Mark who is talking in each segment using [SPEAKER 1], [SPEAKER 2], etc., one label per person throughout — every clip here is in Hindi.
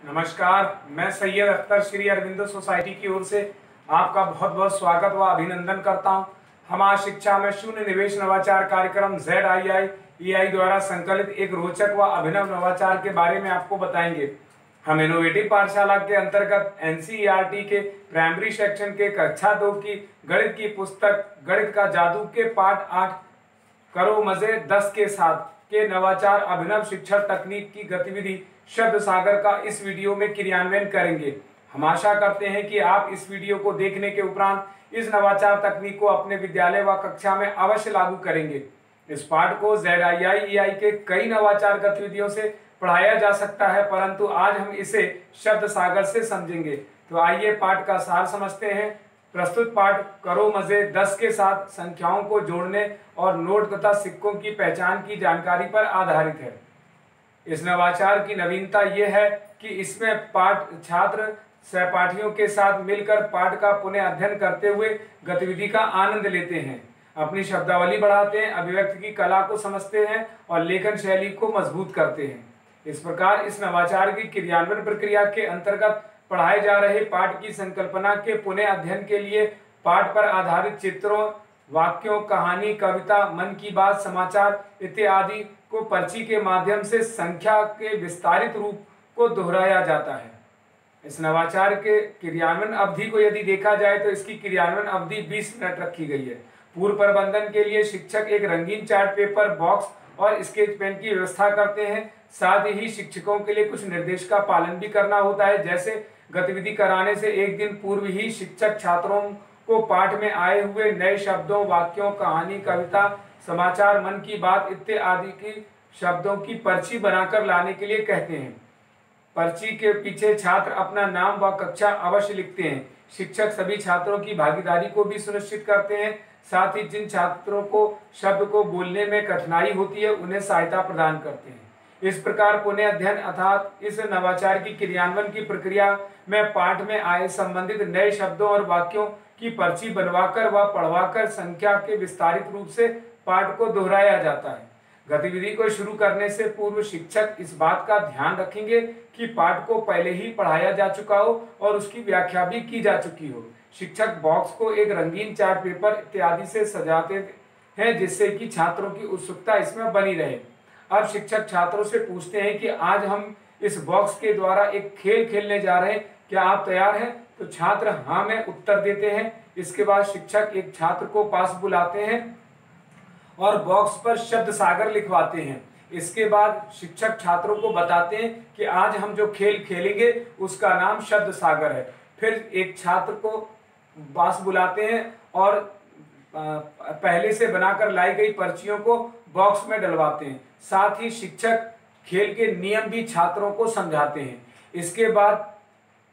[SPEAKER 1] नमस्कार, मैं सैयद अख्तर श्री अरविंदो सोसाइटी की ओर से आपका बहुत बहुत स्वागत व अभिनंदन करता हूं। हम आज शिक्षा में शून्य निवेश नवाचार कार्यक्रम ZII द्वारा संकलित एक रोचक व अभिनव नवाचार के बारे में आपको बताएंगे। हम इनोवेटिव पाठशाला के अंतर्गत NCERT के प्राइमरी सेक्शन के कक्षा 2 की गणित की पुस्तक गणित का जादू के पाठ 8 करो मजे 10 के साथ के नवाचार अभिनव शिक्षण तकनीक की गतिविधि शब्द सागर का इस वीडियो में क्रियान्वयन करेंगे। हम आशा करते हैं कि आप इस वीडियो को देखने के उपरांत इस नवाचार तकनीक को अपने विद्यालय व कक्षा में अवश्य लागू करेंगे। इस पाठ को ZII के कई नवाचार गतिविधियों से पढ़ाया जा सकता है, परंतु आज हम इसे शब्द सागर से समझेंगे। तो आइए पाठ का सार समझते हैं। प्रस्तुत पाठ करो मजे 10 के साथ संख्याओं को जोड़ने और नोट तथा सिक्कों की पहचान की जानकारी पर आधारित है। इस नवाचार की नवीनता यह है कि इसमें पाठ छात्र सहपाठियों के साथ मिलकर पाठ का पुनः अध्ययन करते हुए गतिविधि का आनंद लेते हैं, अपनी शब्दावली बढ़ाते हैं, अभिव्यक्ति की कला को समझते हैं और लेखन शैली को मजबूत करते हैं। इस प्रकार इस नवाचार की क्रियान्वयन प्रक्रिया के अंतर्गत पढ़ाए जा रहे पाठ की संकल्पना के पुनः अध्ययन के लिए पाठ पर आधारित चित्रों, वाक्यों, कहानी, कविता, मन की बात, समाचार इत्यादि को पर्ची के माध्यम से संख्या के विस्तारित रूप को दोहराया जाता है। इस नवाचार के क्रियान्वयन अवधि को यदि देखा जाए तो इसकी क्रियान्वयन अवधि 20 मिनट रखी गई है। पूर्व प्रबंधन के लिए शिक्षक एक रंगीन चार्ट पेपर, बॉक्स और स्केच पेन की व्यवस्था करते हैं। साथ ही शिक्षकों के लिए कुछ निर्देश का पालन भी करना होता है, जैसे गतिविधि कराने से एक दिन पूर्व ही शिक्षक छात्रों को पाठ में आए हुए नए शब्दों, वाक्यों, कहानी, कविता, समाचार, मन की बात इत्यादि की शब्दों की पर्ची बनाकर लाने के लिए कहते हैं। पर्ची के पीछे छात्र अपना नाम व कक्षा अवश्य लिखते हैं। शिक्षक सभी छात्रों की भागीदारी को भी सुनिश्चित करते हैं। साथ ही जिन छात्रों को शब्द को बोलने में कठिनाई होती है उन्हें सहायता प्रदान करते हैं। इस प्रकार पुनः अध्ययन अर्थात इस नवाचार की क्रियान्वयन की प्रक्रिया में पाठ में आए संबंधित नए शब्दों और वाक्यों की पर्ची बनवाकर व पढ़वाकर संख्या के विस्तारित रूप से पाठ को दोहराया जाता है। गतिविधि को शुरू करने से पूर्व शिक्षक इस बात का ध्यान रखेंगे कि पाठ को पहले ही पढ़ाया जा चुका हो और उसकी व्याख्या भी की जा चुकी हो। शिक्षक बॉक्स को एक रंगीन चार्ट पेपर इत्यादि से सजाते हैं, जिससे कि छात्रों की उत्सुकता इसमें बनी रहे। अब शिक्षक छात्रों से पूछते हैं कि आज हम इस बॉक्स के द्वारा एक खेल खेलने जा रहे हैं, क्या आप तैयार हैं? तो छात्र हाँ में उत्तर देते हैं। इसके बाद शिक्षक एक छात्र को पास बुलाते हैं और बॉक्स पर शब्द सागर लिखवाते हैं। इसके बाद शिक्षक छात्रों को बताते हैं कि आज हम जो खेल खेलेंगे उसका नाम शब्द सागर है। फिर एक छात्र को पास बुलाते हैं और पहले से बनाकर लाई गई पर्चियों को बॉक्स में डलवाते हैं। साथ ही शिक्षक खेल के नियम भी छात्रों को समझाते हैं। इसके बाद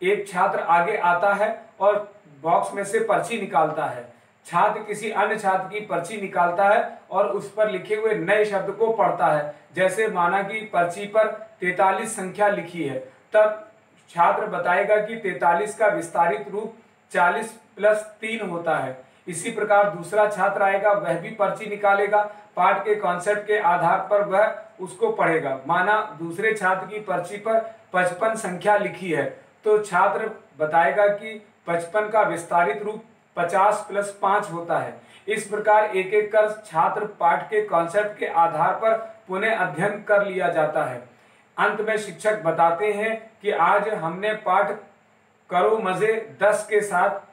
[SPEAKER 1] एक छात्र आगे आता है और बॉक्स में से पर्ची निकालता है। छात्र किसी अन्य छात्र की पर्ची निकालता है और उस पर लिखे हुए नए शब्द को पढ़ता है। जैसे माना कि पर्ची पर 43 संख्या लिखी है, तब छात्र बताएगा कि 43 का विस्तारित रूप 40 + 3 होता है। इसी प्रकार दूसरा छात्र आएगा, वह भी पर्ची निकालेगा। पाठ के कॉन्सेप्ट के आधार पर वह उसको पढ़ेगा। माना दूसरे छात्र की पर्ची पर 55 संख्या लिखी है, तो छात्र बताएगा कि 55 का विस्तारित रूप 50 + 5 होता है। इस प्रकार एक एक कर छात्र पाठ के कॉन्सेप्ट के आधार पर पुनः अध्ययन कर लिया जाता है। अंत में शिक्षक बताते हैं कि आज हमने पाठ करो मजे 10 के साथ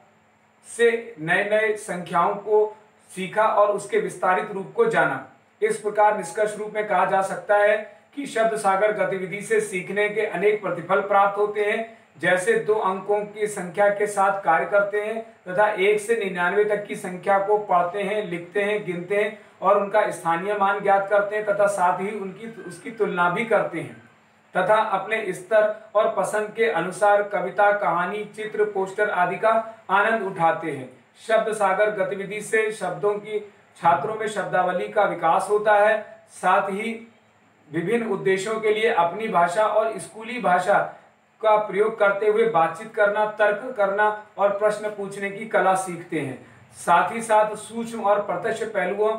[SPEAKER 1] से नए नए संख्याओं को सीखा और उसके विस्तारित रूप को जाना। इस प्रकार निष्कर्ष रूप में कहा जा सकता है कि शब्द सागर गतिविधि से सीखने के अनेक प्रतिफल प्राप्त होते हैं, जैसे 2 अंकों की संख्या के साथ कार्य करते हैं तथा 1 से 99 तक की संख्या को पढ़ते हैं, लिखते हैं, गिनते हैं और उनका स्थानीय मान ज्ञात करते हैं तथा साथ ही उसकी तुलना भी करते हैं तथा अपने स्तर और पसंद के अनुसार कविता, कहानी, चित्र, पोस्टर आदि का आनंद उठाते हैं। शब्द सागर गतिविधि से शब्दों की छात्रों में शब्दावली का विकास होता है। साथ ही विभिन्न उद्देश्यों के लिए अपनी भाषा और स्कूली भाषा का प्रयोग करते हुए बातचीत करना, तर्क करना और प्रश्न पूछने की कला सीखते हैं। साथ ही साथ सूक्ष्म और प्रत्यक्ष पहलुओं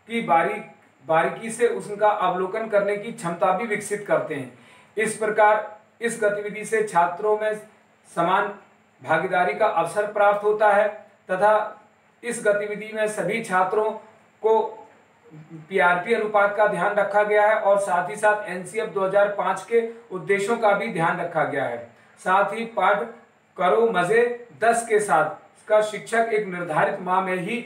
[SPEAKER 1] की बारीकी से उनका अवलोकन करने की क्षमता भी विकसित करते हैं। इस प्रकार इस गतिविधि से छात्रों में समान भागीदारी का अवसर प्राप्त होता है तथा इस गतिविधि में सभी छात्रों को पीआरपी अनुपात का ध्यान रखा गया है और साथ ही साथ एनसीएफ 2005 के उद्देश्यों का भी ध्यान रखा गया है। साथ ही पाठ करो मजे 10 के साथ का शिक्षक एक निर्धारित माह में ही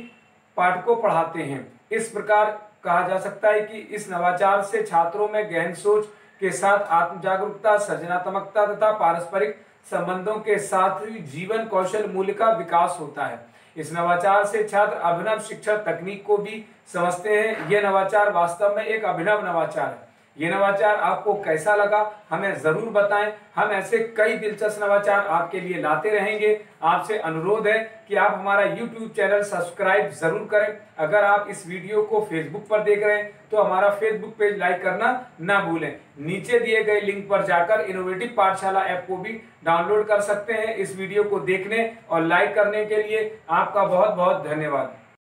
[SPEAKER 1] पाठ को पढ़ाते हैं। इस प्रकार कहा जा सकता है कि इस नवाचार से छात्रों में गहन सोच के साथ आत्म जागरूकता, सृजनात्मकता तथा पारस्परिक संबंधों के साथ ही जीवन कौशल मूल्य का विकास होता है। इस नवाचार से छात्र अभिनव शिक्षण तकनीक को भी समझते हैं। यह नवाचार वास्तव में एक अभिनव नवाचार है। ये नवाचार आपको कैसा लगा हमें जरूर बताएं। हम ऐसे कई दिलचस्प नवाचार आपके लिए लाते रहेंगे। आपसे अनुरोध है कि आप हमारा YouTube चैनल सब्सक्राइब जरूर करें। अगर आप इस वीडियो को फेसबुक पर देख रहे हैं तो हमारा फेसबुक पेज लाइक करना ना भूलें। नीचे दिए गए लिंक पर जाकर इनोवेटिव पाठशाला ऐप को भी डाउनलोड कर सकते हैं। इस वीडियो को देखने और लाइक करने के लिए आपका बहुत बहुत धन्यवाद।